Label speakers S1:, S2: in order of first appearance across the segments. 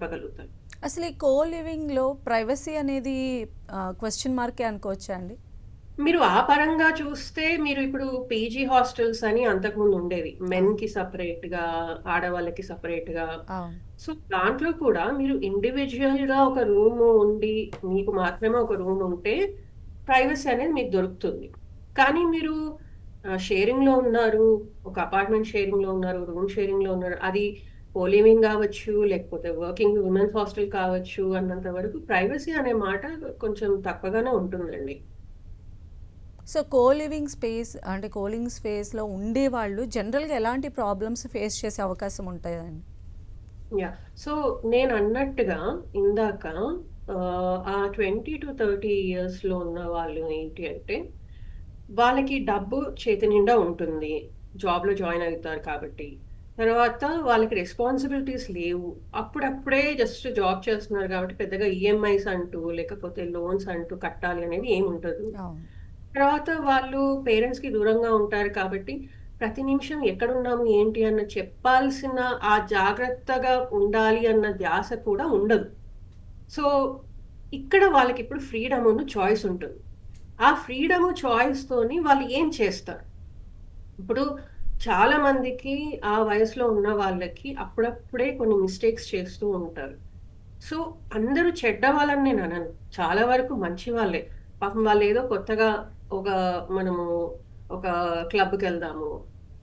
S1: చెప్పగలుగుతాను.
S2: అసలు ఈ కో లివింగ్‌లో ప్రైవసీ అనేది క్వెషన్ మార్కే అనుకోవచ్చా అండి?
S1: మీరు ఆ పరంగా చూస్తే మీరు ఇప్పుడు పీజీ హాస్టల్స్ అని అంతకుముందు ఉండేవి.
S2: అవును.
S1: మెన్‌కి సెపరేట్‌గా, ఆడవాళ్ళకి సెపరేట్‌గా.
S2: అవును.
S1: సో, దాంట్లో కూడా మీరు ఇండివిడ్యుయల్‌గా ఒక రూమ్ ఉండి, మీకు మాత్రమే ఒక రూమ్ ఉంటే ప్రైవసీ అనేది మీకు దొరుకుతుంది. కానీ మీరు షేరింగ్‌లో ఉన్నారు, ఒక అపార్ట్మెంట్ షేరింగ్‌లో ఉన్నారు, రూమ్ షేరింగ్‌లో ఉన్నారు. అది కో లివింగ్ గావచ్చు, లేకపోతే వర్కింగ్ విమెన్స్ హాస్టల్ కావచ్చు అన్నంత వరకు ప్రైవసీ అనే మాట కొంచెం తక్కువగానే ఉంటుందండి.
S2: సో, కో లివింగ్ స్పేస్ అంటే కో లివింగ్ స్పేస్‌లో ఉండేవాళ్ళు జనరల్‌గా ఎలాంటి ప్రాబ్లమ్స్ ఫేస్ చేసే అవకాశం ఉంటాయండి?
S1: యాహ్! సో, నేనన్నట్టుగా ఇందాక ఆ 20-30 ఇయర్స్‌లో ఉన్న వాళ్ళు ఏంటి అంటే, వాళ్ళకి డబ్బు చేతి నిండా ఉంటుంది. జాబ్‌లో జాయిన్ అవుతారు కాబట్టి. తర్వాత వాళ్ళకి రెస్పాన్సిబిలిటీస్ లేవు. అప్పుడప్పుడే జస్ట్ జాబ్ చేస్తున్నారు కాబట్టి పెద్దగా ఈఎంఐస్ అంటూ, లేకపోతే లోన్స్ అంటూ కట్టాలి అనేది ఏముండదు.
S2: అవును.
S1: తర్వాత వాళ్ళు పేరెంట్స్‌కి దూరంగా ఉంటారు కాబట్టి, ప్రతి నిమిషం ఎక్కడున్నాము, ఏంటి అన్న చెప్పాల్సిన ఆ జాగ్రత్తగా ఉండాలి అన్న ధ్యాస కూడా ఉండదు. సో, ఇక్కడ వాళ్ళకిప్పుడు ఫ్రీడమును, చాయిస్ ఉంటుంది. ఆ ఫ్రీడము, చాయిస్‌తోని వాళ్ళు ఏం చేస్తారు? ఇప్పుడు చాలా మందికి ఆ వయసులో ఉన్న వాళ్ళకి అప్పుడప్పుడే కొన్ని మిస్టేక్స్ చేస్తూ ఉంటారు. సో, అందరూ చెడ్డవాళ్ళని నేననను. చాలా వరకు మంచి వాళ్ళే. పాపం వాళ్ళేదో కొత్తగా ఒక మనము ఒక క్లబ్‌కెళ్దాము,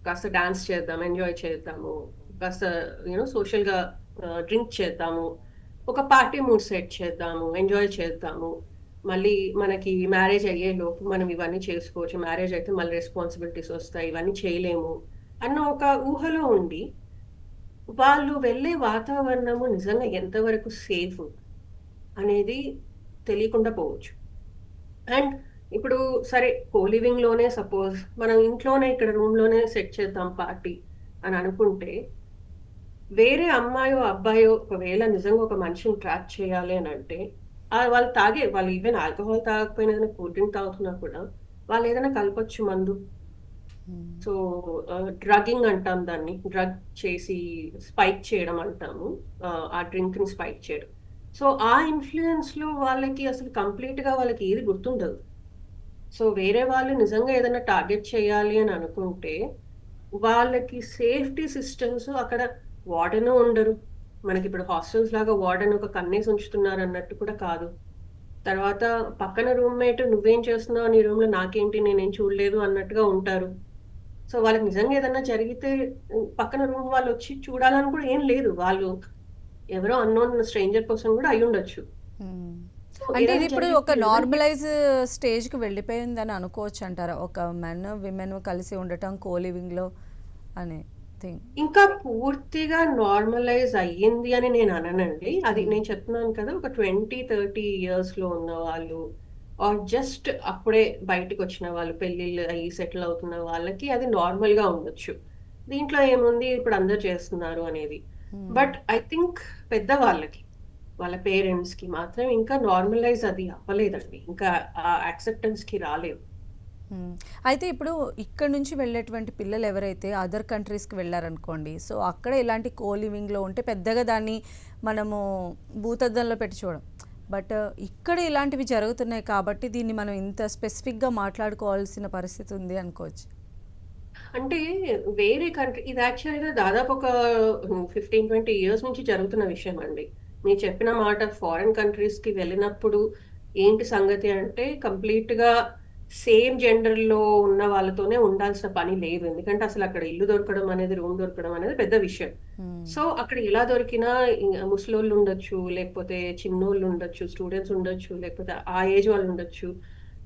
S1: కాస్త డాన్స్ చేద్దాం, ఎంజాయ్ చేద్దాము, కాస్త సోషల్‌గా డ్రింక్ చేద్దాము, ఒక పార్టీ మూడ్ సెట్ చేద్దాము, ఎంజాయ్ చేద్దాము. మళ్ళీ మనకి మ్యారేజ్ అయ్యేలోపు మనం ఇవన్నీ చేసుకోవచ్చు. మ్యారేజ్ అయితే మళ్ళీ రెస్పాన్సిబిలిటీస్ ఒస్తాయి. ఇవన్నీ చేయలేము అన్న ఒక ఊహలో ఉండి వాళ్ళు వెళ్ళే వాతావరణము నిజంగా ఎంతవరకు సేఫు అనేది తెలియకుండా పోవచ్చు. అండ్ ఇప్పుడు సరే కో లివింగ్‌లోనే సపోజ్ మనం ఇంట్లోనే ఇక్కడ రూమ్‌లోనే సెట్ చేద్దాం పార్టీ అని అనుకుంటే, వేరే అమ్మాయో, అబ్బాయో ఒకవేళ నిజంగా ఒక మనిషిని ట్రాప్ చేయాలి అనంటే, వాళ్ళు ఈవెన్ ఆల్కహాల్ తాగకపోయినా ఏదైనా కూల్ డ్రింక్ తాగుతున్నా కూడా వాళ్ళేదైనా కలపొచ్చు మందు.
S2: హ్మ్.
S1: సో, డ్రగ్గింగ్ అంటాం దాన్ని. డ్రగ్ చేసి స్పైక్ చేయడం అంటాము. ఆ డ్రింక్‌ని స్పైక్ చేయడం. సో, ఆ ఇన్‌ఫ్లూయెన్స్‌లో వాళ్ళకి అసలు కంప్లీట్‌గా వాళ్ళకి ఏది గుర్తుండదు. సో, వేరే వాళ్ళు నిజంగా ఏదైనా టార్గెట్ చేయాలి అని అనుకుంటే, వాళ్ళకి సేఫ్టీ సిస్టమ్స్ అక్కడ వార్డెను ఉండరు. మనకిప్పుడు హాస్టల్స్ లాగా వార్డెన్ ఒక కన్నేసి ఉంచుతున్నారన్నట్టు కూడా కాదు. తర్వాత పక్కన రూమ్‌మేట్ "నువ్వేం చేస్తున్నావు నీ రూమ్‌లో? నాకేంటి నేనేం చూడలేదు" అన్నట్టుగా ఉంటారు. సో, వాళ్ళకి నిజంగా ఏదన్నా జరిగితే పక్కన రూమ్ వాళ్ళొచ్చి చూడాలని కూడా ఏం లేదు. వాళ్ళు ఎవరో అన్‌నోన్ స్ట్రేంజర్ పర్సన్ గూడా అయ్యుండొచ్చు.
S2: హ్మ్.
S1: సో,
S2: అంటే ఇది
S1: ఏదైనా
S2: ఇప్పుడు
S1: జరిగితే
S2: ఒక
S1: ఎలాంటి
S2: నార్మలైజ్ స్టేజ్‌కి వెళ్ళిపోయిందని అనుకోవచ్చంటారా? ఒక మెన్, విమెన్ కలిసి ఉండటం కో లివింగ్‌లో అనే థింగ్.
S1: ఇంకా పూర్తిగా నార్మలైజ్ అయ్యింది అని నేనననండి. అది
S2: హ్మ్.
S1: నేను చెప్తున్నాను కదా! ఒక 20, 30 ఇయర్స్‌లో ఉన్నవాళ్ళు ఆర్ జస్ట్ అప్పుడే బయటికొచ్చిన వాళ్ళు పెళ్ళిళ్ళు అయ్యి సెటిల్ అవుతున్న వాళ్ళకి అది నార్మల్‌గా ఉండొచ్చు. దీంట్లో ఏముంది ఇప్పుడు అందరూ చేస్తున్నారు అనేది.
S2: హ్మ్.
S1: బట్ ఐ థింక్ పెద్దవాళ్ళకి, వాళ్ళ పేరెంట్స్‌కి మాత్రం ఇంకా నార్మలైజ్ అది అవ్వలేదండి. ఇంకా ఆ యాక్సెప్టెన్స్‌కి రాలేదు.
S2: హ్మ్. అయితే ఇప్పుడు ఇక్కడి నుంచి వెళ్ళేటువంటి పిల్లలు ఎవరైతే అదర్ కంట్రీస్‌కి వెళ్లారనుకోండి. సో, అక్కడ ఇలాంటి కో లివింగ్‌లో ఉంటే పెద్దగా దాన్ని మనము భూతద్దంలో పెట్టి చూడం. బట్ ఇక్కడ ఇలాంటివి జరుగుతున్నాయి కాబట్టి దీన్ని మనం ఇంత స్పెసిఫిక్‌గా మాట్లాడుకోవాల్సిన పరిస్థితి ఉంది అనుకోవచ్చు.
S1: అంటే వేరే కంట్రీ ఇది యాక్చువల్‌గా దాదాపు ఒక 15, 20 ఇయర్స్ నుంచి జరుగుతున్న విషయమండి. మీరు చెప్పిన మాట ఫారిన్ కంట్రీస్‌కి వెళ్ళినప్పుడు ఏంటి సంగతి అంటే కంప్లీట్‌గా సేమ్ జెండర్‌లో ఉన్న వాళ్ళతోనే ఉండాల్సిన పని లేదు. ఎందుకంటే అసలక్కడ ఇల్లు దొరకడం అనేది, రూమ్ దొరకడం అనేది పెద్ద విషయం.
S2: హ్మ్.
S1: సో, అక్కడ ఎలా దొరికినా ముసలోళ్ళుండొచ్చు, లేకపోతే చిన్నోళ్ళుండొచ్చు, స్టూడెంట్స్ ఉండొచ్చు, లేకపోతే ఆ ఏజ్ వాళ్ళుండొచ్చు,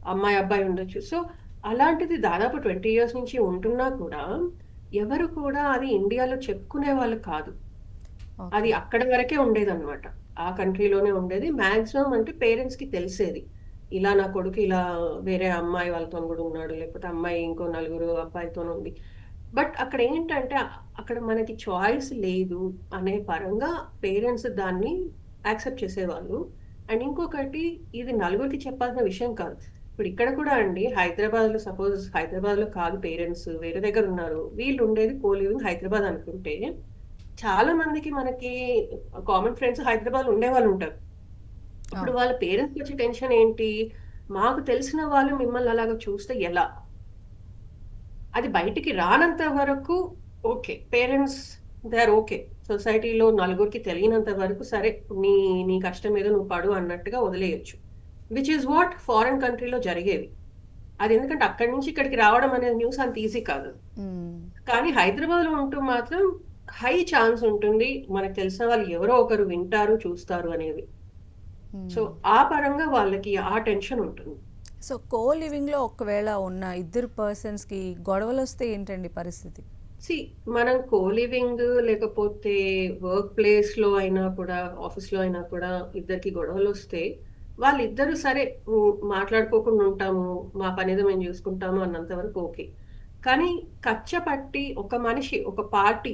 S1: అమ్మాయి, అబ్బాయి ఉండొచ్చు. సో, అలాంటిది దాదాపు 20 ఇయర్స్ నుంచి ఉంటున్నా కూడా, ఎవరు కూడా అది ఇండియాలో చెప్పుకునే వాళ్ళు కాదు. అది
S2: ఓకే.
S1: అక్కడి వరకే ఉండేదన్నమాట. ఆ కంట్రీలోనే ఉండేది. మాక్సిమం అంటే పేరెంట్స్‌కి తెలిసేది. ఇలా నా కొడుకు ఇలా వేరే అమ్మాయి వాళ్ళతోని గూడా ఉన్నాడు. లేకపోతే అమ్మాయి ఇంకో నలుగురు అబ్బాయితోనుంది. బట్ అక్కడేంటంటే అక్కడ మనకి చాయిస్ లేదు అనే పరంగా పేరెంట్స్ దాన్ని యాక్సెప్ట్ చేసేవాళ్ళు. అండ్ ఇంకొకటి ఇది నలుగురికి చెప్పాల్సిన విషయం కాదు. ఇప్పుడు ఇక్కడ కూడా అండి హైదరాబాద్‌లో సపోజ్ హైదరాబాద్‌లో కాదు పేరెంట్స్ వేరే దగ్గరున్నారు. వీళ్ళుండేది కో లివింగ్ హైదరాబాద్ అనుకుంటే చాలా మందికి మనకి కామన్ ఫ్రెండ్స్ హైదరాబాద్ ఉండేవాళ్ళు ఉంటారు. ఇప్పుడు
S2: అవును.
S1: వాళ్ళ పేరెంట్స్‌కి వచ్చే టెన్షన్ ఏంటి? మాకు తెలిసిన వాళ్ళు మిమ్మల్ని అలాగా చూస్తే ఎలా? అది బయటికి రానంత వరకు okay. Parents they are okay. సొసైటీలో నలుగురికి తెలియనంత వరకు సరే నీ నీ కష్టం ఏదో నువ్వు పడు అన్నట్టుగా వదిలేయొచ్చు. విచ్ ఈస్ వాట్ ఫారెన్ కంట్రీలో జరిగేది. అది ఎందుకంటే అక్కడి నుంచి ఇక్కడికి రావడం అనే న్యూస్ అంత ఈజీ కాదు.
S2: హ్మ్.
S1: కానీ హైదరాబాద్‌లో ఉంటూ మాత్రం హై ఛాన్స్ ఉంటుంది. మనకు తెలిసిన వాళ్ళు ఎవరో ఒకరు వింటారు, చూస్తారు అనేది. సో,
S2: హ్మ్.
S1: ఆ పరంగా వాళ్ళకి ఆ టెన్షన్ ఉంటుంది.
S2: సో కో లివింగ్‌లో ఒకవేళ ఉన్న ఇద్దరు పర్సన్స్‌కి గొడవలొస్తే ఏంటండి పరిస్థితి?
S1: సీ మనం కో లివింగ్ లేకపోతే వర్క్ ప్లేస్‌లో అయినా కూడా, ఆఫీస్‌లో అయినా కూడా ఇద్దరికి గొడవలొస్తే వాళ్ళిద్దరూ సరే మాట్లాడుకోకుండా ఉంటాము. మా పనేదో మేము జూసుకుంటాము అన్నంత వరకు ఓకే. కానీ కచ్చపట్టి ఒక మనిషి, ఒక పార్టీ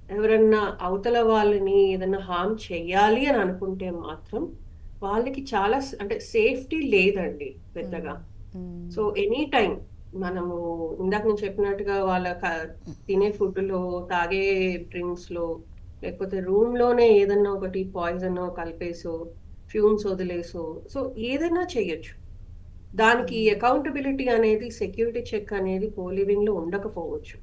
S1: ఎవరన్నా అవతల వాళ్ళని ఏదన్నా హార్మ్ చెయ్యాలి అని అనుకుంటే మాత్రం వాళ్ళకి చాలా అంటే సేఫ్టీ లేదండి
S2: హ్మ్.
S1: పెద్దగా.
S2: హ్మ్.
S1: సో, ఎనీ టైమ్ మనము ఇందాక నేను చెప్పినట్టుగా వాళ్ళ తినే ఫుడ్‌లో, తాగే డ్రింక్స్‌లో లేకపోతే రూమ్‌లోనే ఏదన్నా ఒకటి పాయిజనో కలిపేసో, ఫ్యూమ్స్ వదిలేసో సో, ఏదైనా చెయ్యొచ్చు. దానికి
S2: హ్మ్.
S1: అకౌంటబిలిటీ అనేది, సెక్యూరిటీ చెక్ అనేది కో లివింగ్‌లో ఉండకపోవచ్చు.